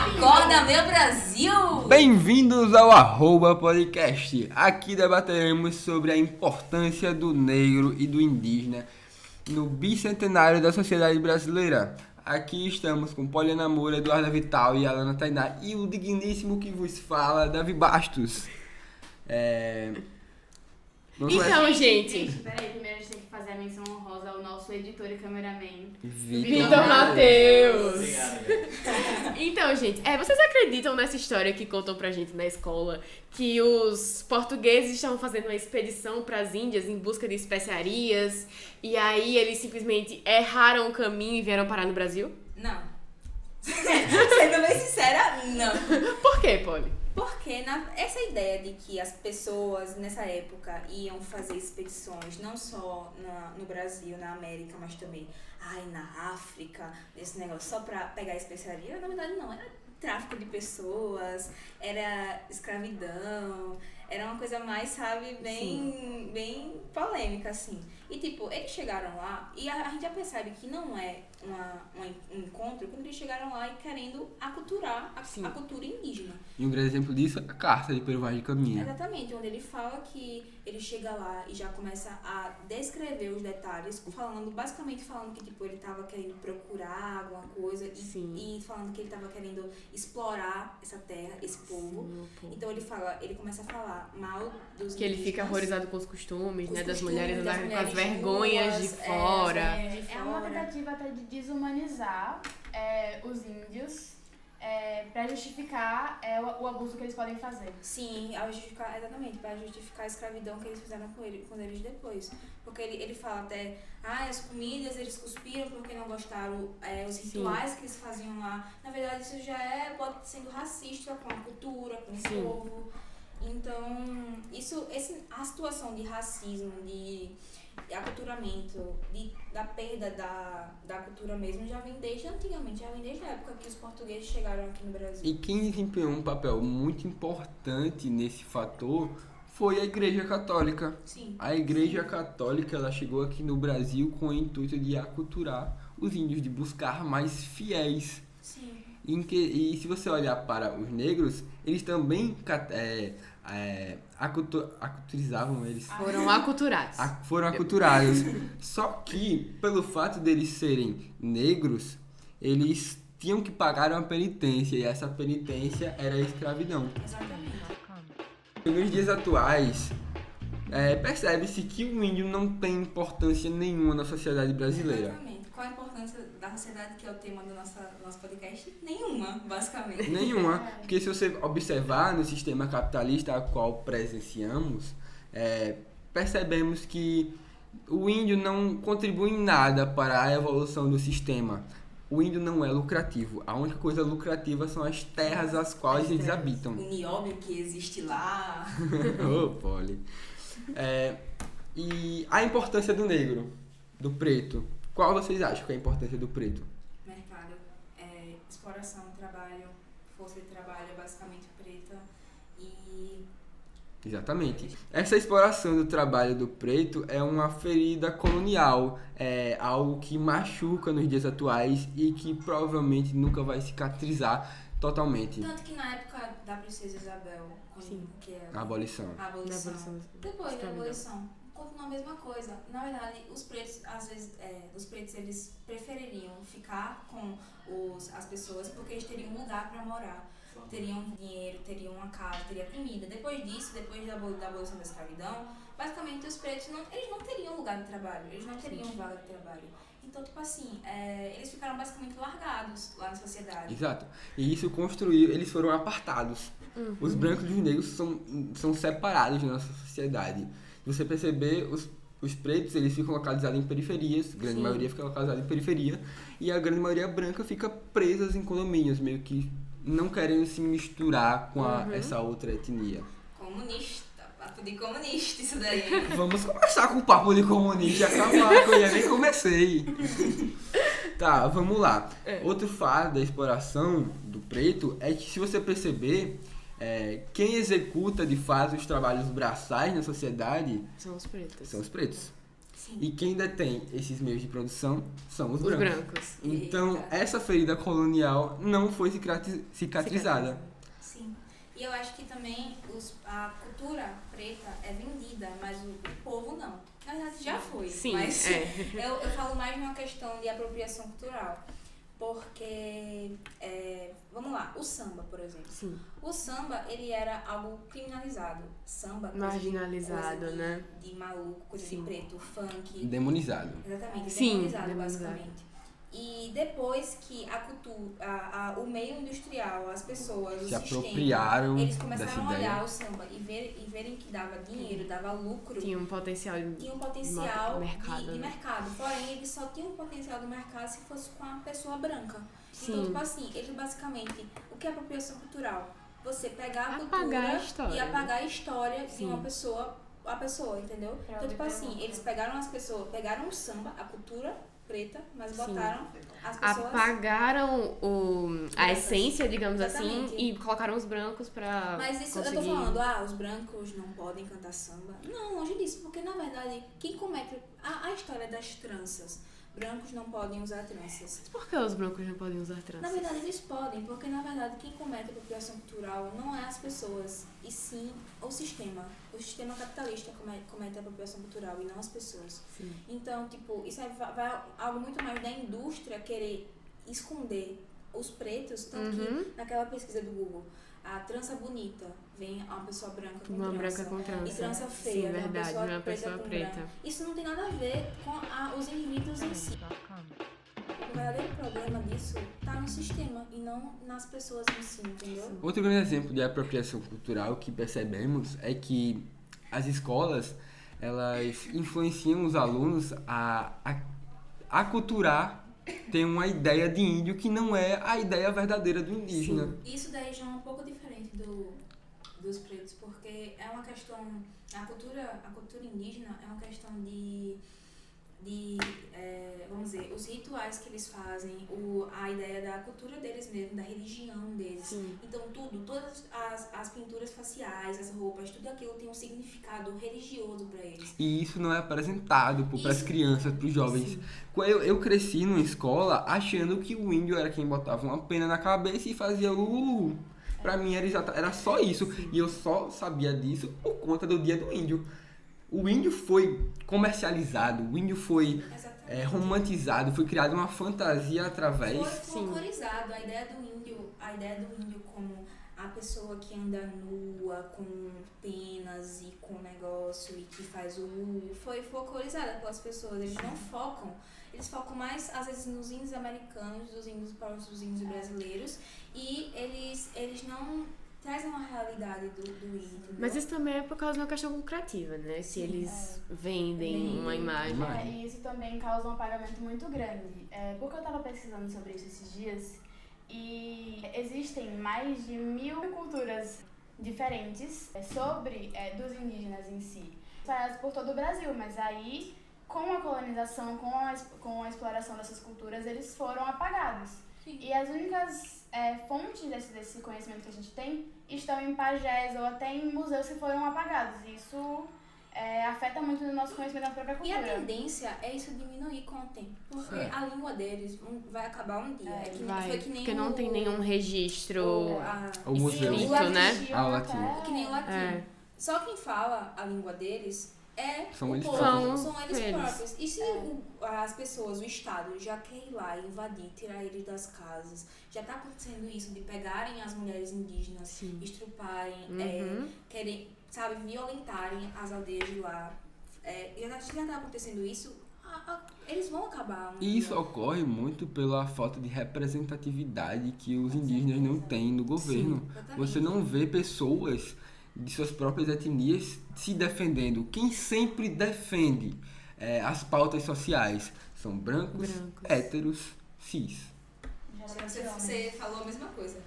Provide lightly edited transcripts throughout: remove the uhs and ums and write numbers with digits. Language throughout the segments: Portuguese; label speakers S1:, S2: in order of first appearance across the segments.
S1: Acorda, meu Brasil!
S2: Bem-vindos ao @podcast. Aqui debateremos sobre a importância do negro e do indígena no bicentenário da sociedade brasileira. Aqui estamos com Poliana Moura, Eduarda Vital e Alana Tainá e o digníssimo que vos fala, Davi Bastos.
S3: Então, gente,
S4: Peraí, primeiro a gente tem que fazer a menção honrosa ao nosso editor e cameraman.
S3: Vitor Matheus.
S5: Obrigado.
S3: Então, gente, vocês acreditam nessa história que contam pra gente na escola que os portugueses estavam fazendo uma expedição pras Índias em busca de especiarias e aí eles simplesmente erraram o caminho e vieram parar no Brasil?
S1: Não. Sendo bem sincera, não.
S3: Por quê, Poli?
S1: Porque essa ideia de que as pessoas nessa época iam fazer expedições, não só no Brasil, na América, mas também na África, esse negócio só pra pegar especiaria, na verdade não, era tráfico de pessoas, era escravidão, era uma coisa mais, sabe, bem polêmica, assim. E, tipo, eles chegaram lá e a gente já percebe que não é um encontro quando eles chegaram lá e querendo aculturar a cultura indígena.
S2: E um grande exemplo disso é a Carta de Peruvaz de Caminha.
S1: Exatamente, onde ele fala que ele chega lá e já começa a descrever os detalhes, basicamente falando que tipo, ele estava querendo procurar alguma coisa e falando que ele estava querendo explorar essa terra, esse povo. Então ele começa a falar mal dos
S3: Que ele fica
S1: indígenas,
S3: horrorizado com os costumes,
S1: com os
S3: das
S1: costumes,
S3: mulheres
S1: das
S3: andarem com as
S1: mulheres
S3: vergonhas de
S1: nuas,
S3: fora.
S4: É uma tentativa até de desumanizar os índios pra justificar o abuso que eles podem fazer.
S1: Sim, exatamente, para justificar a escravidão que eles fizeram com eles depois. Porque ele fala até, as comidas eles cuspiram porque não gostaram, os rituais que eles faziam lá. Na verdade, isso já pode sendo racista com a cultura, com o povo. Então, a situação de racismo, de aculturamento, da perda da cultura mesmo, já vem desde antigamente, já vem desde a época que os portugueses chegaram aqui no Brasil.
S2: E quem desempenhou um papel muito importante nesse fator foi a Igreja Católica.
S1: Sim.
S2: A Igreja Católica ela chegou aqui no Brasil com o intuito de aculturar os índios, de buscar mais fiéis.
S1: Sim.
S2: E se você olhar para os negros, eles também aculturizavam eles.
S3: Foram aculturados.
S2: Foram aculturados. Só que, pelo fato deles serem negros, eles tinham que pagar uma penitência, e essa penitência era a escravidão.
S1: Exatamente.
S2: Nos dias atuais, percebe-se que o índio não tem importância nenhuma na sociedade brasileira.
S1: Exatamente. Qual a importância da sociedade, que é o tema do nosso podcast? Nenhuma, basicamente.
S2: Nenhuma. Porque se você observar no sistema capitalista ao qual presenciamos, percebemos que o índio não contribui em nada para a evolução do sistema. O índio não é lucrativo. A única coisa lucrativa são as terras as quais eles habitam.
S1: O nióbio que existe lá.
S2: Ô, Poli. E a importância do negro, do preto. Qual vocês acham que é a importância do preto?
S1: Mercado, exploração, trabalho, força de trabalho é basicamente preta e...
S2: Exatamente. Essa exploração do trabalho do preto é uma ferida colonial, é algo que machuca nos dias atuais e que provavelmente nunca vai cicatrizar totalmente.
S1: Tanto que na época da Princesa Isabel, que é
S2: A abolição.
S1: Depois da abolição, continua a mesma coisa. Na verdade, os pretos, às vezes, eles prefeririam ficar com as pessoas porque eles teriam um lugar para morar. Teriam dinheiro, teriam uma casa, teriam comida. Depois disso, depois da abolição da escravidão, basicamente os pretos eles não teriam lugar de trabalho, eles não teriam vaga de trabalho. Então, tipo assim, eles ficaram basicamente largados lá na sociedade.
S2: Exato. E isso eles foram apartados. Os brancos e os negros são separados na nossa sociedade. Se você perceber, os pretos eles ficam localizados em periferias, a grande maioria fica localizada em periferia, e a grande maioria branca fica presas em condomínios, meio que não querendo se misturar com essa outra etnia.
S1: Comunista, papo de comunista isso daí.
S2: Vamos começar com o papo de comunista, calma, que eu ainda nem comecei. Tá, vamos lá. Outro fato da exploração do preto é que, se você perceber, quem executa de fato os trabalhos braçais na sociedade
S3: São os pretos.
S2: são os pretos.
S1: Sim.
S2: E quem detém esses meios de produção são os
S3: Os
S2: brancos.
S3: brancos.
S2: Então,
S1: Eita.
S2: essa ferida colonial não foi cicatrizada.
S1: Sim. E eu acho que também a cultura preta é vendida, mas o povo não. Na verdade já foi.
S3: Sim,
S1: mas
S3: é.
S1: eu falo mais de uma questão de apropriação cultural. Porque, vamos lá, o samba, por exemplo.
S3: Sim.
S1: O samba, ele era algo criminalizado. Samba, coisa
S3: Marginalizado,
S1: coisa
S3: né?
S1: De maluco, coisa
S3: Sim.
S1: de preto, funk.
S2: Demonizado.
S1: Exatamente,
S3: Sim,
S1: demonizado,
S3: demonizado.
S1: basicamente. E depois que a cultura, o meio industrial, as pessoas, o
S2: Se
S1: sistema,
S2: apropriaram
S1: eles
S2: dessa
S1: começaram a
S2: ideia.
S1: olhar o samba e verem que dava dinheiro, dava lucro,
S3: Tinha um potencial
S1: tinha um potencial
S3: mercado,
S1: de
S3: né?
S1: mercado. Porém, eles só tinham um potencial do mercado se fosse com a pessoa branca.
S3: Sim.
S1: Então, tipo assim, eles basicamente, o que é apropriação cultural? Você pegar a
S3: Apagar
S1: cultura
S3: a história.
S1: e apagar a história de
S3: Sim.
S1: uma pessoa, a pessoa, entendeu?
S4: Pra
S1: Então, tipo
S4: obter
S1: assim,
S4: lucro.
S1: eles pegaram as pessoas, pegaram o samba, a cultura preta, mas
S3: Sim.
S1: botaram as pessoas...
S3: Apagaram a
S1: Brancas.
S3: essência, digamos assim,
S1: Exatamente.
S3: e colocaram os brancos pra
S1: Mas isso
S3: conseguir...
S1: eu tô falando, os brancos não podem cantar samba. Não, longe disso, porque na verdade, quem comete a história das tranças, brancos não podem usar tranças.
S3: Por que os brancos não podem usar tranças?
S1: Na verdade, eles podem, porque na verdade quem comete a apropriação cultural não é as pessoas, e sim o sistema. O sistema capitalista comete a apropriação cultural e não as pessoas.
S3: Sim.
S1: Então, tipo, isso vai algo muito mais da indústria querer esconder os pretos, tanto
S3: Uhum.
S1: que naquela pesquisa do Google, a trança bonita vem uma pessoa branca com
S3: Uma
S1: trança.
S3: branca com trança.
S1: E trança feia,
S3: Sim,
S1: vem uma
S3: verdade,
S1: pessoa
S3: uma
S1: preta
S3: pessoa
S1: com
S3: preta.
S1: branca. Isso não tem nada a ver com os indivíduos em si. O verdadeiro problema disso tá no sistema e não nas pessoas em si, entendeu?
S2: Outro grande exemplo de apropriação cultural que percebemos é que as escolas, elas influenciam os alunos a aculturar, ter uma ideia de índio que não é a ideia verdadeira do indígena.
S1: Isso daí já é um pouco diferente dos pretos, porque é uma questão, a cultura indígena é uma questão de vamos dizer, os rituais que eles fazem, a ideia da cultura deles mesmo, da religião deles.
S3: Sim.
S1: Então todas as pinturas faciais, as roupas, tudo aquilo tem um significado religioso para eles.
S2: E isso não é apresentado para as
S1: Isso.
S2: crianças, para os jovens. Eu cresci numa escola achando que o índio era quem botava uma pena na cabeça e fazia lulu. Pra mim era só isso. E eu só sabia disso por conta do Dia do Índio. O índio foi comercializado, o índio foi
S1: Exatamente.
S2: romantizado, foi criada uma fantasia através...
S1: Foi folclorizado a ideia do índio como a pessoa que anda nua, com penas e com negócio e que faz foi folclorizada pelas pessoas. Eles não focam, eles focam mais às vezes nos índios americanos, dos índios brasileiros, e eles não trazem uma realidade do índio.
S3: Mas isso também é por causa de uma questão lucrativa, né? Se eles vendem uma imagem.
S4: E isso também causa um apagamento muito grande. Porque eu estava pesquisando sobre isso esses dias e existem mais de 1000 culturas diferentes dos indígenas em si, espalhadas por todo o Brasil, mas aí com a colonização, com a exploração dessas culturas, eles foram apagados.
S1: Sim.
S4: E as únicas fontes desse conhecimento que a gente tem estão em pajés ou até em museus que foram apagados. Isso afeta muito no nosso conhecimento da própria
S1: E
S4: cultura.
S1: a tendência é isso diminuir com o tempo. Porque
S2: Certo.
S1: a língua deles vai acabar um dia.
S3: Vai,
S1: foi que nem
S3: porque não tem nenhum registro
S2: O museu.
S3: escrito, né?
S2: Ah, o latim.
S1: Que nem o latim.
S3: É.
S1: Só quem fala a língua deles
S2: São
S1: o
S2: eles
S1: povo,
S2: próprios.
S1: são eles
S3: Eles.
S1: próprios. E se as pessoas, o Estado, já quer ir lá invadir, tirar eles das casas, já tá acontecendo isso de pegarem as mulheres indígenas,
S3: Sim.
S1: estruparem,
S3: Uhum.
S1: querem, sabe, violentarem as aldeias de lá. Já tá acontecendo isso, eles vão acabar.
S2: E isso ocorre muito pela falta de representatividade que os indígenas não têm no governo.
S1: Exatamente.
S2: Você não vê pessoas de suas próprias etnias se defendendo. Quem sempre defende as pautas sociais são brancos, héteros, cis.
S1: Você falou a mesma coisa.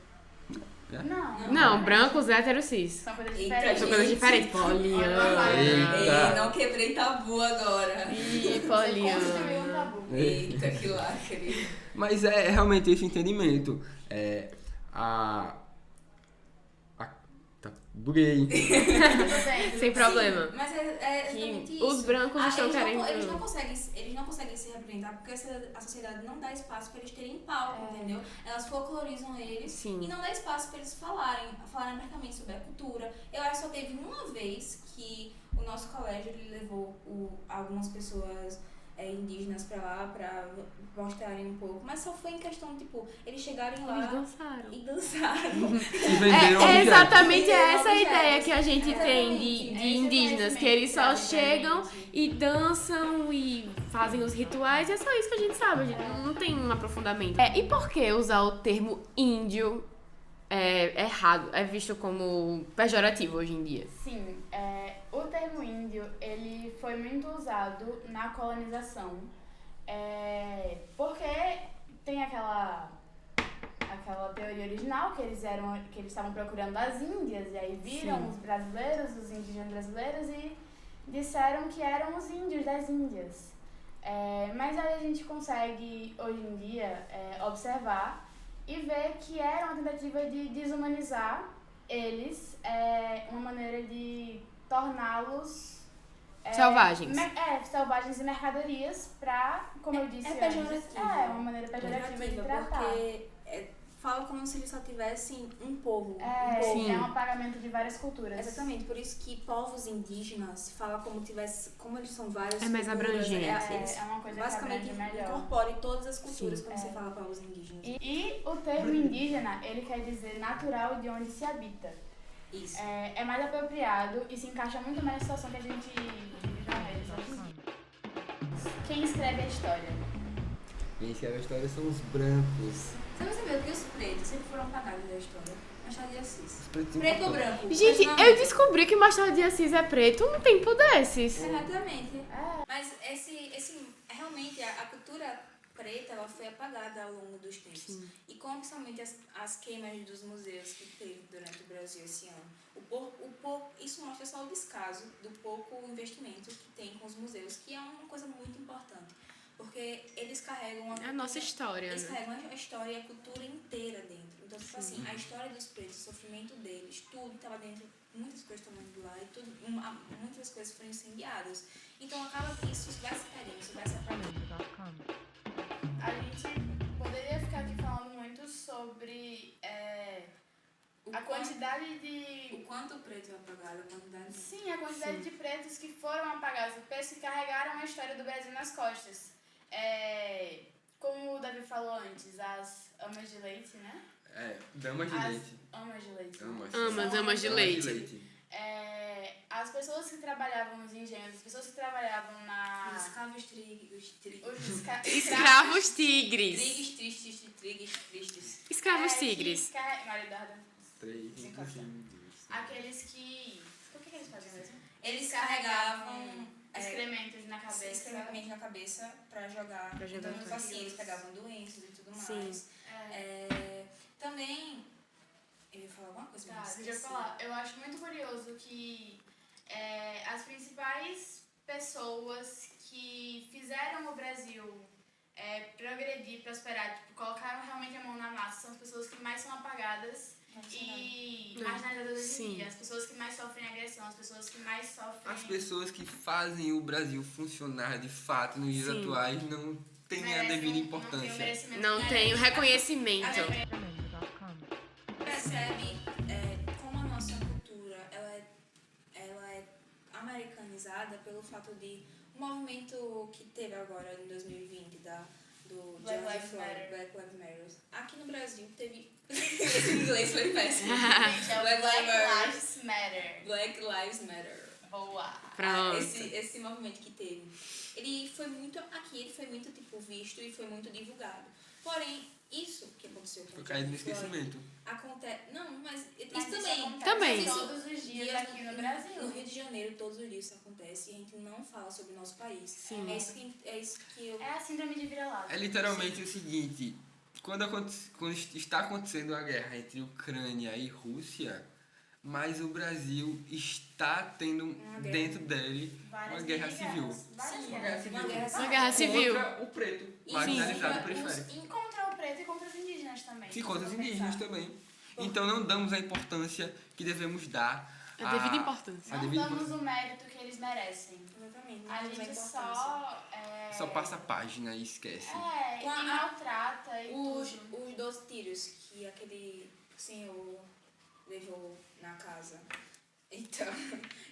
S3: Não, brancos, héteros, cis.
S4: São coisas
S1: Eita,
S4: diferentes.
S3: São coisas diferentes. Poliana.
S2: Eita.
S1: Ei, não quebrei tabu agora.
S3: Ih,
S4: Construir um
S3: Poliana.
S4: tabu.
S1: Eita, que lacre.
S2: Mas realmente esse entendimento. A Tá, buguei.
S4: Tudo bem.
S3: Sem problema.
S1: Mas é exatamente
S3: Que
S1: isso.
S3: os brancos estão querendo...
S1: Eles não conseguem se representar porque a sociedade não dá espaço pra eles terem palco, entendeu? Elas folclorizam eles
S3: Sim.
S1: e não dá espaço pra eles falarem abertamente sobre a cultura. Eu acho que só teve uma vez que o nosso colégio ele levou algumas pessoas indígenas pra lá pra mostrarem um pouco, mas só foi em questão, tipo, eles chegarem lá
S3: Eles dançaram.
S1: e dançaram.
S2: E venderam
S3: É
S2: objetos.
S3: exatamente
S1: Venderam
S3: essa a
S1: objetos.
S3: ideia que a gente tem
S1: Exatamente.
S3: de indígenas, que eles só
S4: Esse
S3: chegam
S4: conhecimento.
S3: e dançam e fazem os rituais, e é só isso que a gente sabe, a gente não tem um aprofundamento. E por que usar o termo índio é errado, é visto como pejorativo hoje em dia?
S4: Sim, o termo índio, ele foi muito usado na colonização, porque tem aquela teoria original que eles estavam procurando as Índias, e aí viram
S3: Sim.
S4: os brasileiros, os indígenas brasileiros, e disseram que eram os índios das Índias. Mas aí a gente consegue, hoje em dia, observar e ver que era uma tentativa de desumanizar eles, uma maneira de torná-los
S3: Selvagens.
S4: selvagens e mercadorias pra, como eu disse antes,
S1: pejorativo.
S4: uma maneira pejorativa de tratar.
S1: Porque fala como se eles só tivessem um povo.
S3: Sim.
S4: É um apagamento de várias culturas.
S1: Exatamente, por isso que povos indígenas fala como eles são vários.
S3: É mais abrangente.
S1: Eles
S4: É uma coisa
S1: basicamente
S4: que abrange melhor.
S1: incorporem todas as culturas
S3: Sim.
S1: quando você fala povos indígenas.
S4: E o termo indígena, ele quer dizer natural de onde se habita.
S1: Isso.
S4: É mais apropriado e se encaixa muito mais na situação que a gente vive hoje. Quem escreve a história?
S2: Quem escreve a história são os brancos.
S1: Você percebeu que os pretos sempre foram apagados da história? Machado de Assis.
S2: Os pretos
S1: Preto ou
S2: importantes.
S1: branco?
S3: Gente,
S1: Mas
S3: eu descobri que Machado de Assis é preto um tempo desses.
S1: Exatamente. Mas realmente a cultura preta ela foi apagada ao longo dos tempos.
S3: Sim.
S1: E com principalmente as queimas dos museus que teve durante o Brasil esse ano. Isso mostra só o descaso do pouco investimento que tem com os museus, que é uma coisa muito importante. Porque eles carregam
S3: É a nossa história,
S1: Eles
S3: né?
S1: carregam a história e a cultura inteira dentro. Então, tipo assim, a história dos pretos, o sofrimento deles, tudo estava dentro, muitas coisas estão indo lá e muitas coisas foram incendiadas. Então, acaba que isso vai se perdendo, isso vai se apagando.
S4: A gente poderia ficar aqui falando muito sobre a quantidade de...
S1: O quanto o preto é apagado, a quantidade de...
S4: Sim, a quantidade de pretos que foram apagados, pretos que carregaram a história do Brasil nas costas. Como o Davi falou antes, as amas de leite, né?
S2: Damas de
S4: As
S2: leite.
S4: amas de leite.
S3: Amas de leite.
S4: As pessoas que trabalhavam nos engenhos, as pessoas que trabalhavam
S1: Os escravos trigos.
S3: Escravos tigres.
S1: Trigues tristes.
S3: Escravos tigres.
S4: Maridada.
S2: 3,
S4: Aqueles que... O que eles faziam mesmo?
S1: Eles carregavam
S4: excrementos na cabeça.
S1: excrementos na cabeça pra jogar nos
S4: fora.
S1: pacientes, pegavam doenças e tudo
S3: Sim.
S1: mais. Também, eu ia falar alguma coisa,
S4: Tá,
S1: mas
S4: deixa eu
S1: esqueci.
S4: falar. Eu acho muito curioso que as principais pessoas que fizeram o Brasil progredir, prosperar, tipo, colocaram realmente a mão na massa, são as pessoas que mais são apagadas e marginalizadas hoje em
S3: Sim.
S4: dia. As pessoas que mais sofrem agressão, as pessoas que mais sofrem...
S2: As pessoas que fazem o Brasil funcionar de fato nos dias
S3: Sim.
S2: atuais não têm a
S4: merecem
S2: devida
S4: Não tem o
S2: importância.
S4: merecimento
S3: Não
S4: que
S3: tem o
S4: merecem.
S3: reconhecimento.
S1: Percebe como a nossa cultura ela é americanizada pelo fato de um movimento que teve agora em 2020 do
S4: Black
S1: George
S4: Lives
S1: Floyd,
S4: Matter.
S1: Black Lives Matter. Aqui no Brasil teve esse inglês foi péssimo.
S4: Gente, é o
S1: Black
S4: Black
S1: Lives
S4: Lives Matter.
S1: Black Lives Matter.
S4: Boa.
S3: Pronto.
S1: Esse movimento que teve. Ele foi muito tipo visto e foi muito divulgado. Porém, isso que aconteceu com
S2: Foi
S1: o
S2: caído no
S1: George Floyd
S2: esquecimento.
S1: acontece. Não, mas isso
S4: Mas isso
S1: também.
S4: acontece
S3: Também.
S4: todos os dias aqui no Brasil.
S1: No Rio de Janeiro, todos os dias isso acontece e a gente não fala sobre o nosso país.
S3: Sim.
S1: É isso que eu.
S4: É a síndrome de vira-lata.
S2: É literalmente o seguinte, quando está acontecendo a guerra entre Ucrânia e Rússia, mas o Brasil está tendo
S1: Uma
S2: dentro dele
S4: Várias
S2: uma guerra
S4: mini-guerras,
S2: civil.
S4: várias
S1: Sim,
S4: guerras.
S3: Uma guerra civil.
S2: Contra o preto,
S1: E
S2: marginalizado
S1: contra
S2: periférico.
S4: E contra o preto e contra os indígenas também.
S2: E contra os indígenas também. Então não damos a importância que devemos dar.
S3: A devida importância.
S2: A
S4: Não
S2: devida
S4: damos
S2: importância.
S4: o mérito que eles merecem.
S1: Exatamente.
S4: A
S1: não damos
S4: gente
S1: importância.
S2: Só passa a página e esquece.
S4: E maltrata e
S1: Os
S4: tudo.
S1: 12 tiros que aquele senhor levou na casa. Então,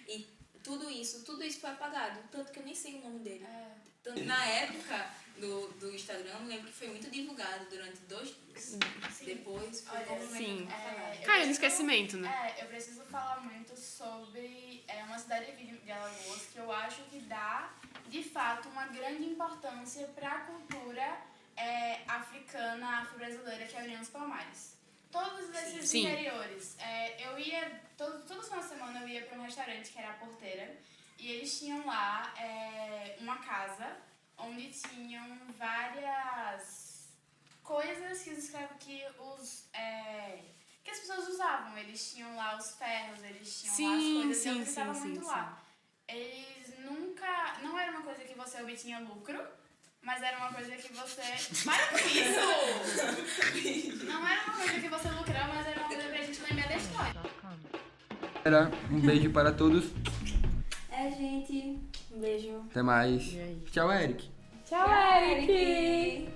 S1: e tudo isso foi apagado. Tanto que eu nem sei o nome dele. Na época do Instagram, eu lembro que foi muito divulgado durante 2 dias. Depois foi
S4: Olha,
S3: sim.
S1: apagado.
S3: Caiu no esquecimento, né?
S4: Eu preciso falar muito sobre uma cidade de Alagoas que eu acho que dá, de fato, uma grande importância para a cultura africana, afro-brasileira, que é a União dos Palmares. Todos esses
S3: Sim.
S4: interiores. Eu ia, todo final de semana eu ia para um restaurante que era a Porteira, e eles tinham lá uma casa onde tinham várias coisas que as pessoas usavam. Eles tinham lá os ferros, eles tinham lá as coisas, e eu visitava muito lá. Eles nunca... Não era uma coisa que você obtinha lucro, mas era uma coisa que você... Para com isso! Não era uma coisa que você lucrava, mas era uma coisa pra gente lembrar da história.
S2: Um beijo para todos.
S1: Gente. Um beijo.
S2: Até mais. Tchau, Eric.
S1: Tchau, Eric!